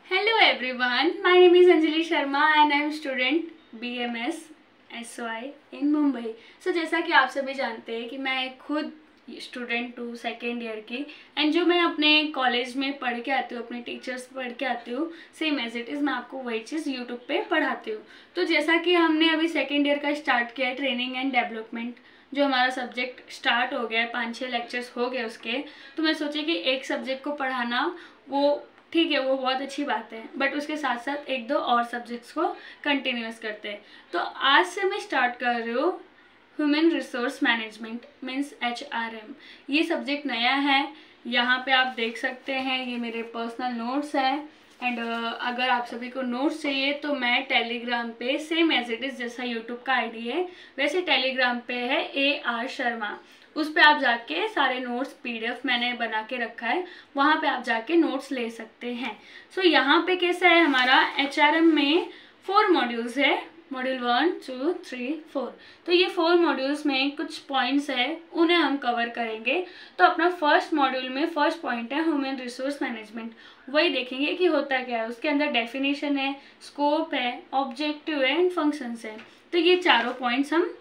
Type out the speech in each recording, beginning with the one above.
Hello everyone, my name is Anjali Sharma and I am student BMS SY in Mumbai. जैसा कि आप सभी जानते हैं कि मैं खुद स्टूडेंट हूँ सेकेंड ईयर की एंड जो मैं अपने कॉलेज में पढ़ के आती हूँ, अपने टीचर्स पढ़ के आती हूँ, सेम एज इट इज़ मैं आपको वही चीज़ यूट्यूब पे पढ़ाती हूँ। तो जैसा कि हमने अभी सेकेंड ईयर का स्टार्ट किया है ट्रेनिंग एंड डेवलपमेंट, जो हमारा सब्जेक्ट स्टार्ट हो गया है, 5-6 लेक्चर्स हो गए उसके, तो मैं सोची कि एक सब्जेक्ट को पढ़ाना वो ठीक है, वो बहुत अच्छी बात है, बट उसके साथ साथ एक दो और सब्जेक्ट्स को कंटिन्यूस करते हैं। तो आज से मैं स्टार्ट कर रही हूँ human resource management means HRM। ये सब्जेक्ट नया है, यहाँ पे आप देख सकते हैं ये मेरे पर्सनल नोट्स हैं एंड अगर आप सभी को नोट्स चाहिए तो मैं टेलीग्राम पे सेम एज इट इज़ जैसा यूट्यूब का आईडी है वैसे टेलीग्राम पे है AR शर्मा, उस पर आप जाके सारे नोट्स PDF मैंने बना के रखा है, वहाँ पे आप जाके नोट्स ले सकते हैं। यहाँ पे कैसा है, हमारा HRM में 4 मॉड्यूल्स है, मॉड्यूल 1, 2, 3, 4। तो ये 4 मॉड्यूल्स में कुछ पॉइंट्स है, उन्हें हम कवर करेंगे। तो अपना फर्स्ट मॉड्यूल में फर्स्ट पॉइंट है ह्यूमन रिसोर्स मैनेजमेंट, वही देखेंगे कि होता क्या है। उसके अंदर डेफिनेशन है, स्कोप है, ऑब्जेक्टिव है एंड फंक्शंस है। तो ये चारों पॉइंट्स हम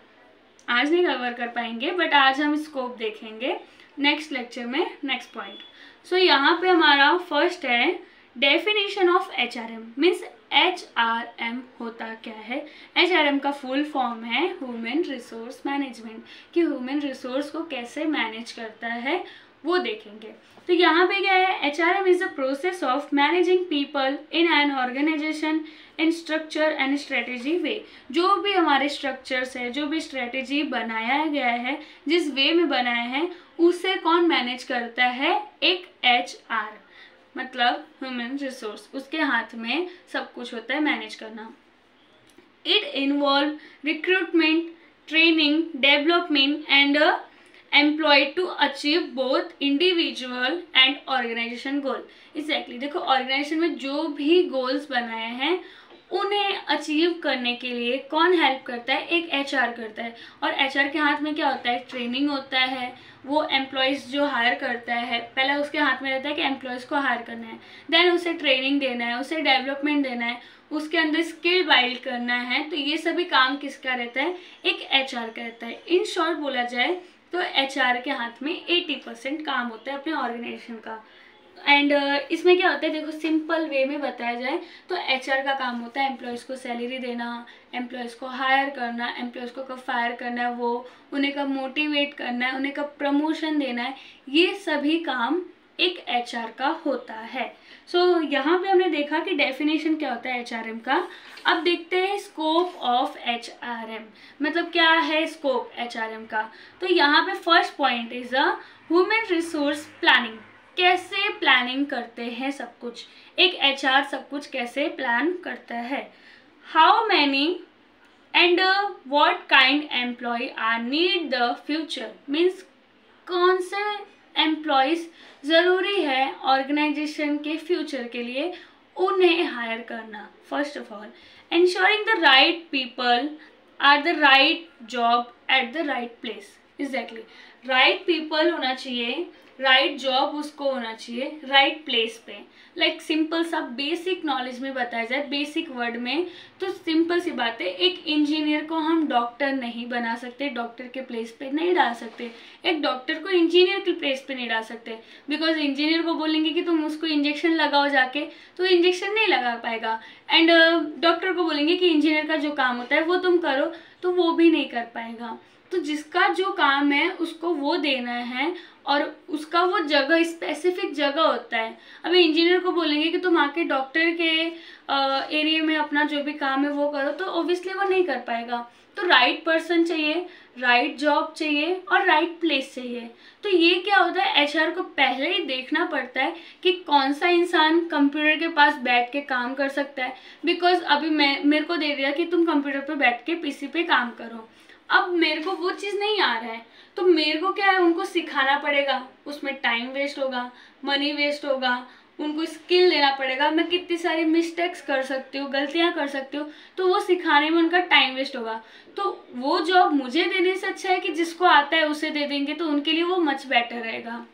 आज नहीं कवर कर पाएंगे, बट आज हम स्कोप देखेंगे नेक्स्ट लेक्चर में, नेक्स्ट पॉइंट। यहाँ पे हमारा फर्स्ट है definition of HRM means HRM होता क्या है। HRM का फुल फॉर्म है ह्यूमन रिसोर्स मैनेजमेंट, कि ह्यूमन रिसोर्स को कैसे मैनेज करता है वो देखेंगे। तो यहाँ पे क्या है, HRM is the process of managing people in an organisation in structure and strategy way. जो भी हमारे स्ट्रक्चर्स है, जो भी स्ट्रेटेजी बनाया गया है, जिस वे में बनाया है, उसे कौन मैनेज करता है, एक HR मतलब ह्यूमन रिसोर्स, उसके हाथ में सब कुछ होता है मैनेज करना। It involve recruitment, training, development and employ to achieve both individual and organisation goal. Exactly, देखो ऑर्गेनाइजेशन में जो भी गोल्स बनाए हैं उन्हें अचीव करने के लिए कौन हेल्प करता है, एक HR करता है। और HR के हाथ में क्या होता है, ट्रेनिंग होता है। वो एम्प्लॉयज़ जो हायर करता है, पहले उसके हाथ में रहता है कि एम्प्लॉयज़ को हायर करना है, देन उसे ट्रेनिंग देना है, उसे डेवलपमेंट देना है, उसके अंदर स्किल बाइल्ड करना है। तो ये सभी काम किसका रहता है, एक HR का रहता है। इन शॉर्ट बोला जाए तो HR के हाथ में 80% काम होता है अपने ऑर्गेनाइजेशन का। एंड इसमें क्या होता है, देखो सिंपल वे में बताया जाए तो HR का काम होता है एम्प्लॉयज़ को सैलरी देना, एम्प्लॉयज़ को हायर करना, एम्प्लॉयज़ को कब फायर करना है, वो उन्हें कब मोटिवेट करना है, उन्हें कब प्रमोशन देना है, ये सभी काम एक HR का होता है। यहाँ पे हमने देखा कि डेफिनेशन क्या होता है HRM का। अब देखते हैं स्कोप ऑफ HRM, मतलब क्या है स्कोप HRM का। तो यहाँ पे first point is a human resource planning, कैसे प्लानिंग करते हैं सब कुछ, एक HR सब कुछ कैसे प्लान करता है। How many and what kind employ are need the future means कौन से एम्प्लॉयज़ ज़रूरी है ऑर्गेनाइजेशन के फ्यूचर के लिए, उन्हें हायर करना। First of all ensuring the right people are the right job at the right place। Exactly, right people होना चाहिए, राइट जॉब उसको होना चाहिए, राइट प्लेस पे। लाइक सिंपल सा बेसिक नॉलेज में बताया जाए, बेसिक वर्ड में, तो सिंपल सी बात है, एक इंजीनियर को हम डॉक्टर नहीं बना सकते, डॉक्टर के प्लेस पे नहीं डाल सकते, एक डॉक्टर को इंजीनियर के प्लेस पे नहीं डाल सकते, बिकॉज इंजीनियर को बोलेंगे कि तुम उसको इंजेक्शन लगाओ जाके, तो इंजेक्शन नहीं लगा पाएगा। एंड डॉक्टर को बोलेंगे कि इंजीनियर का जो काम होता है वो तुम करो, तो वो भी नहीं कर पाएगा। तो जिसका जो काम है उसको वो देना है और उसका वो जगह, स्पेसिफिक जगह होता है। अभी इंजीनियर को बोलेंगे कि तुम आके डॉक्टर के एरिया में अपना जो भी काम है वो करो, तो ऑब्वियसली वो नहीं कर पाएगा। तो राइट पर्सन चाहिए, राइट जॉब चाहिए और राइट प्लेस चाहिए। तो ये क्या होता है, HR को पहले ही देखना पड़ता है कि कौन सा इंसान कंप्यूटर के पास बैठ के काम कर सकता है। बिकॉज अभी मेरे को दे दिया कि तुम कंप्यूटर पे बैठ के PC पे काम करो, अब मेरे को वो चीज़ नहीं आ रहा है, तो मेरे को क्या है, उनको सिखाना पड़ेगा, उसमें टाइम वेस्ट होगा, मनी वेस्ट होगा, उनको स्किल देना पड़ेगा। मैं कितनी सारी मिस्टेक्स कर सकती हूँ, गलतियाँ कर सकती हूँ, तो वो सिखाने में उनका टाइम वेस्ट होगा। तो वो जॉब मुझे देने से अच्छा है कि जिसको आता है उसे दे देंगे, तो उनके लिए वो मच बेटर रहेगा।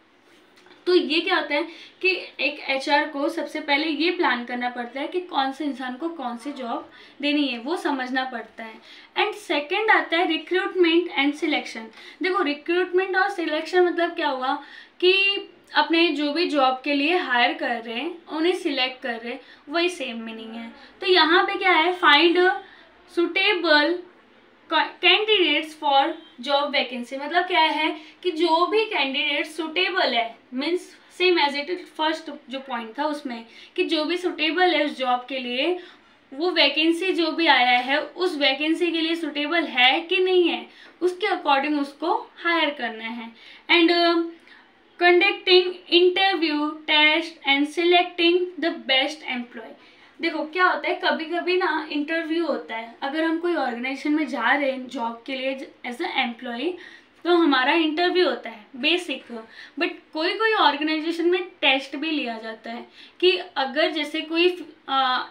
तो ये क्या होता है कि एक एचआर को सबसे पहले ये प्लान करना पड़ता है कि कौन से इंसान को कौन सी जॉब देनी है, वो समझना पड़ता है। एंड सेकंड आता है रिक्रूटमेंट एंड सिलेक्शन। देखो रिक्रूटमेंट और सिलेक्शन मतलब क्या हुआ कि अपने जो भी जॉब के लिए हायर कर रहे हैं उन्हें सिलेक्ट कर रहे हैं, वही सेम मीनिंग है। तो यहाँ पे क्या है, find suitable candidates for job vacancy. मतलब क्या है कि जो भी कैंडिडेट सुटेबल है, means same as it is first जो पॉइंट था उसमें, कि जो भी सुटेबल है उस जॉब के लिए, वो वैकेंसी जो भी आया है उस वैकेंसी के लिए सुटेबल है कि नहीं है, उसके अकॉर्डिंग उसको हायर करना है। And conducting interview test and selecting the best employ. देखो क्या होता है, कभी कभी ना इंटरव्यू होता है, अगर हम कोई ऑर्गेनाइजेशन में जा रहे हैं जॉब के लिए एज अ एम्प्लॉय, तो हमारा इंटरव्यू होता है बेसिक। बट कोई कोई ऑर्गेनाइजेशन में टेस्ट भी लिया जाता है कि अगर जैसे कोई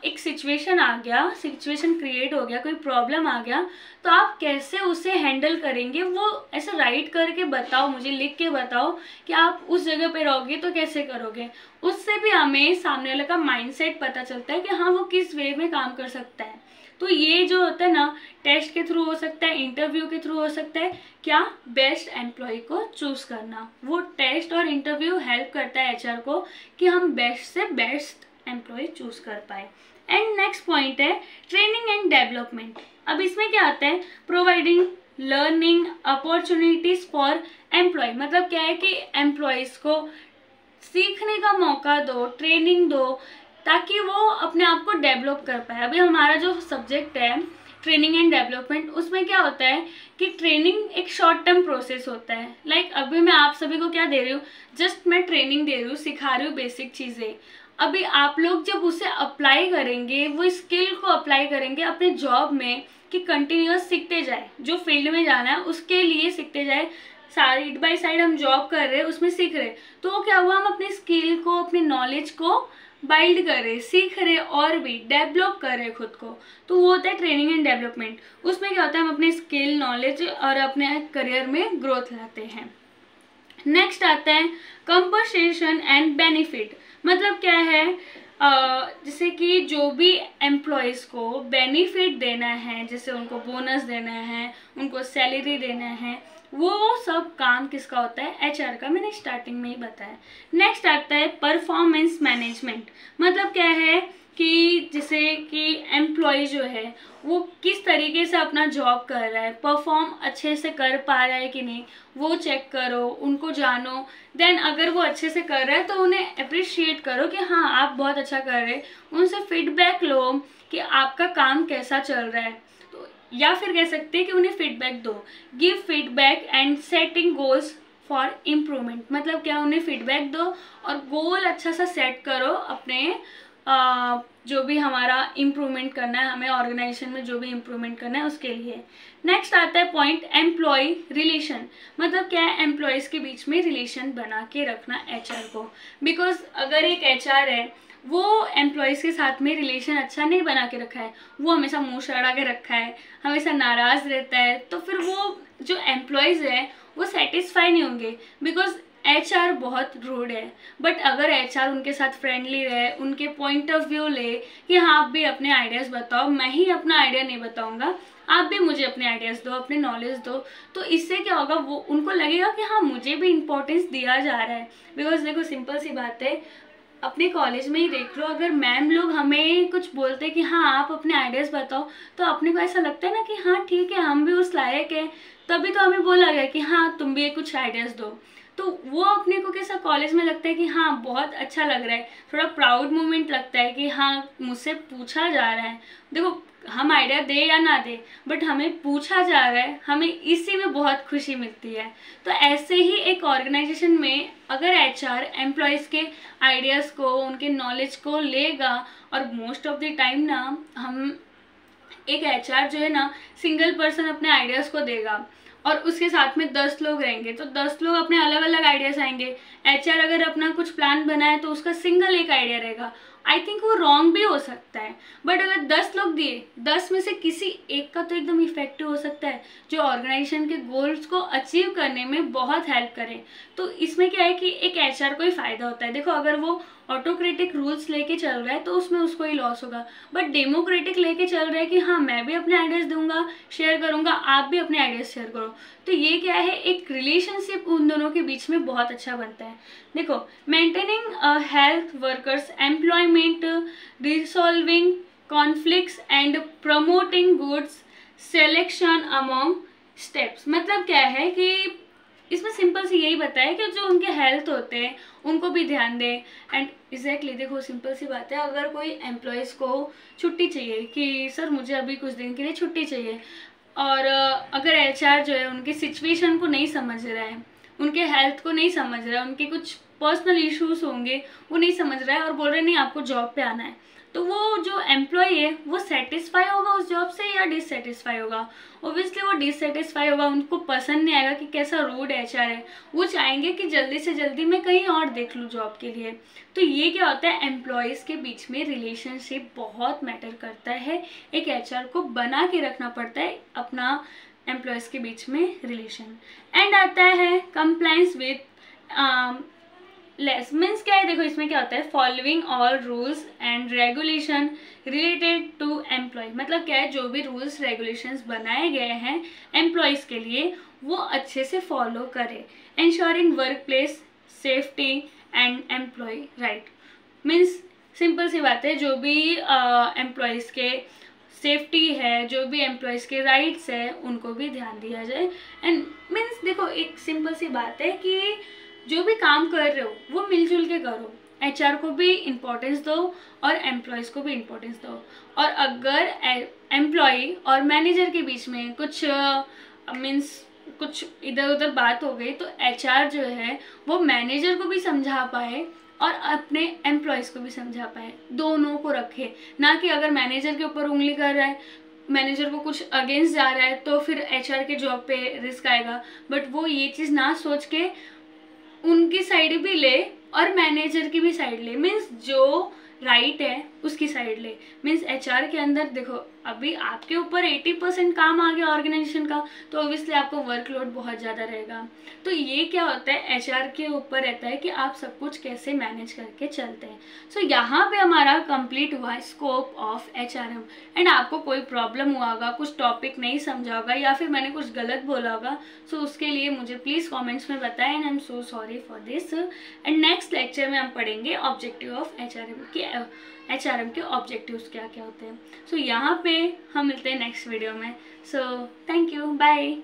एक सिचुएशन आ गया, सिचुएशन क्रिएट हो गया, कोई प्रॉब्लम आ गया, तो आप कैसे उसे हैंडल करेंगे, वो ऐसे राइट करके बताओ, मुझे लिख के बताओ कि आप उस जगह पे रहोगे तो कैसे करोगे। उससे भी हमें सामने वाले का माइंडसेट पता चलता है कि हाँ वो किस वे में काम कर सकता है। तो ये जो होता है ना, टेस्ट के थ्रू हो सकता है, इंटरव्यू के थ्रू हो सकता है, क्या बेस्ट एम्प्लॉय को चूज करना। वो टेस्ट और इंटरव्यू हेल्प करता है एचआर को कि हम बेस्ट से बेस्ट एम्प्लॉय चूज कर पाए। एंड नेक्स्ट पॉइंट है ट्रेनिंग एंड डेवलपमेंट। अब इसमें क्या आता है, providing learning opportunities for employ. मतलब क्या है कि एम्प्लॉयज को सीखने का मौका दो, ट्रेनिंग दो, ताकि वो अपने आप को डेवलप कर पाए। अभी हमारा जो सब्जेक्ट है ट्रेनिंग एंड डेवलपमेंट, उसमें क्या होता है कि ट्रेनिंग एक शॉर्ट टर्म प्रोसेस होता है। लाइक अभी मैं आप सभी को क्या दे रही हूँ, जस्ट मैं ट्रेनिंग दे रही हूँ, सिखा रही हूँ बेसिक चीज़ें। अभी आप लोग जब उसे अप्लाई करेंगे, वो स्किल को अप्लाई करेंगे अपने जॉब में, कि कंटिन्यूअस सीखते जाए, जो फील्ड में जाना है उसके लिए सीखते जाए, साइड बाय साइड हम जॉब कर रहे हैं उसमें सीख रहे, तो वो क्या हुआ, हम अपने स्किल को, अपनी नॉलेज को बाइल्ड कर रहे, सीख रहे और भी डेवलप कर रहे खुद को। तो वो होता है ट्रेनिंग एंड डेवलपमेंट। उसमें क्या होता है, हम अपने स्किल, नॉलेज और अपने करियर में ग्रोथ लाते हैं। नेक्स्ट आता है कंपनसेशन एंड बेनिफिट। मतलब क्या है, जैसे कि जो भी एम्प्लॉयज़ को बेनिफिट देना है, जैसे उनको बोनस देना है, उनको सैलरी देना है, वो सब काम किसका होता है, एचआर का। मैंने स्टार्टिंग में ही बताया। नेक्स्ट आता है परफॉर्मेंस मैनेजमेंट। मतलब क्या है कि जैसे कि एम्प्लॉय जो है वो किस तरीके से अपना जॉब कर रहा है, परफॉर्म अच्छे से कर पा रहा है कि नहीं, वो चेक करो, उनको जानो। देन अगर वो अच्छे से कर रहा है तो उन्हें अप्रिशिएट करो कि हाँ आप बहुत अच्छा कर रहे, उनसे फीडबैक लो कि आपका काम कैसा चल रहा है। तो या फिर कह सकते हैं कि उन्हें फीडबैक दो, give feedback and setting goals for improvement. मतलब क्या, उन्हें फीडबैक दो और गोल अच्छा सा सेट करो अपने जो भी हमारा इम्प्रूवमेंट करना है, हमें ऑर्गेनाइजेशन में जो भी इम्प्रूवमेंट करना है उसके लिए। नेक्स्ट आता है पॉइंट एम्प्लॉय रिलेशन। मतलब क्या है, एम्प्लॉयज़ के बीच में रिलेशन बना के रखना एचआर को। बिकॉज अगर एक एचआर है वो एम्प्लॉयज़ के साथ में रिलेशन अच्छा नहीं बना के रखा है, वो हमेशा मुँह चढ़ा के रखा है, हमेशा नाराज़ रहता है, तो फिर वो जो एम्प्लॉयज़ है वो सेटिस्फाई नहीं होंगे। बिकॉज एचआर बहुत रूड है। बट अगर एचआर उनके साथ फ्रेंडली रहे, उनके पॉइंट ऑफ व्यू ले कि हाँ आप भी अपने आइडियाज़ बताओ, मैं ही अपना आइडिया नहीं बताऊंगा, आप भी मुझे अपने आइडियाज़ दो, अपने नॉलेज दो, तो इससे क्या होगा, वो उनको लगेगा कि हाँ मुझे भी इम्पोर्टेंस दिया जा रहा है। बिकॉज देखो सिंपल सी बात है, अपने कॉलेज में ही देख लो, अगर मैम लोग हमें कुछ बोलते हैं कि हाँ आप अपने आइडियाज़ बताओ, तो अपने को ऐसा लगता है ना कि हाँ ठीक है हम भी उस लायक है, तभी तो हमें बोला गया कि हाँ तुम भी कुछ आइडियाज़ दो। तो वो अपने को कैसा कॉलेज में लगता है कि हाँ बहुत अच्छा लग रहा है, थोड़ा प्राउड मोमेंट लगता है कि हाँ मुझसे पूछा जा रहा है। देखो हम आइडिया दे या ना दे, बट हमें पूछा जा रहा है, हमें इसी में बहुत खुशी मिलती है। तो ऐसे ही एक ऑर्गेनाइजेशन में अगर एचआर एम्प्लॉयज़ के आइडियाज़ को, उनके नॉलेज को लेगा, और मोस्ट ऑफ द टाइम ना हम एक एचआर जो है ना सिंगल पर्सन अपने आइडियाज़ को देगा और उसके साथ में 10 लोग रहेंगे, तो 10 लोग अपने अलग अलग आइडियाज़ आएंगे। एचआर अगर अपना कुछ प्लान बनाए तो उसका सिंगल एक आइडिया रहेगा, आई थिंक वो रॉन्ग भी हो सकता है, बट अगर 10 लोग दिए, 10 में से किसी एक का तो एकदम इफेक्टिव हो सकता है जो ऑर्गेनाइजेशन के गोल्स को अचीव करने में बहुत हेल्प करे। तो इसमें क्या है कि एक एचआर को ही फायदा होता है। देखो, अगर वो ऑटोक्रेटिक रूल्स लेके चल रहा है तो उसमें उसको ही लॉस होगा, बट डेमोक्रेटिक लेके चल रहा है कि हाँ मैं भी अपने आइडियाज़ दूंगा, शेयर करूंगा, आप भी अपने आइडियाज़ शेयर करो, तो ये क्या है, एक रिलेशनशिप उन दोनों के बीच में बहुत अच्छा बनता है। देखो, maintaining health workers employment, resolving conflicts and promoting goods selection among steps. मतलब क्या है कि इसमें सिंपल सी यही बताया कि जो उनके हेल्थ होते हैं उनको भी ध्यान दें। एंड एग्जैक्टली देखो, सिंपल सी बात है, अगर कोई एम्प्लॉयज़ को छुट्टी चाहिए कि सर मुझे अभी कुछ दिन के लिए छुट्टी चाहिए, और अगर एचआर जो है उनकी सिचुएशन को नहीं समझ रहा है, उनके हेल्थ को नहीं समझ रहा है, उनके कुछ पर्सनल इश्यूज होंगे वो नहीं समझ रहा है और बोल रहे नहीं आपको जॉब पे आना है, तो वो जो एम्प्लॉय है वो सेटिस्फाई होगा उस जॉब से या डिससेटिस्फाई होगा? ओब्वियसली वो डिससेटिस्फाई होगा, उनको पसंद नहीं आएगा कि कैसा रूड एचआर है, वो चाहेंगे कि जल्दी से जल्दी मैं कहीं और देख लूँ जॉब के लिए। तो ये क्या होता है, एम्प्लॉयज़ के बीच में रिलेशनशिप बहुत मैटर करता है, एक एचआर को बना के रखना पड़ता है अपना एम्प्लॉयज़ के बीच में रिलेशन। एंड आता है कंप्लायंस विथ लेस, मीन्स क्या है, देखो इसमें क्या होता है, following all rules and regulation related to employ. मतलब क्या है, जो भी रूल्स रेगुलेशंस बनाए गए हैं एम्प्लॉयज़ के लिए वो अच्छे से फॉलो करे। Ensuring work place safety and employ right, means simple सी बात है, जो भी एम्प्लॉयज़ के सेफ्टी है, जो भी एम्प्लॉयज़ के राइट्स है, उनको भी ध्यान दिया जाए। एंड मीन्स देखो, एक सिंपल सी बात है कि जो भी काम कर रहे हो वो मिलजुल के करो, एचआर को भी इम्पोर्टेंस दो और एम्प्लॉयज़ को भी इम्पोर्टेंस दो। और अगर एम्प्लॉय और मैनेजर के बीच में कुछ मीन्स कुछ इधर उधर बात हो गई, तो एचआर जो है वो मैनेजर को भी समझा पाए और अपने एम्प्लॉयज़ को भी समझा पाए, दोनों को रखे। ना कि अगर मैनेजर के ऊपर उंगली कर रहा है, मैनेजर को कुछ अगेंस्ट जा रहा है, तो फिर एचआर के जॉब पे रिस्क आएगा। बट वो ये चीज़ ना सोच के उनकी साइड भी ले और मैनेजर की भी साइड ले, मीन्स जो राइट है उसकी साइड ले। मीन्स एचआर के अंदर देखो, अभी आपके ऊपर 80% काम आ गया ऑर्गेनाइजेशन का, तो ऑब्वियसली आपको वर्कलोड बहुत ज़्यादा रहेगा। तो ये क्या होता है, एचआर के ऊपर रहता है कि आप सब कुछ कैसे मैनेज करके चलते हैं। सो यहाँ पे हमारा कंप्लीट हुआ स्कोप ऑफ एचआरएम। एंड आपको कोई प्रॉब्लम हुआ होगा, कुछ टॉपिक नहीं समझा होगा या फिर मैंने कुछ गलत बोला होगा, सो उसके लिए मुझे प्लीज़ कॉमेंट्स में बताएं and I am so sorry for this. And next lecture में हम पढ़ेंगे ऑब्जेक्टिव ऑफ एचआरएम के, एचआरएम के ऑब्जेक्टिव्स क्या क्या होते हैं। सो यहाँ पे हम मिलते हैं नेक्स्ट वीडियो में। So thank you, bye.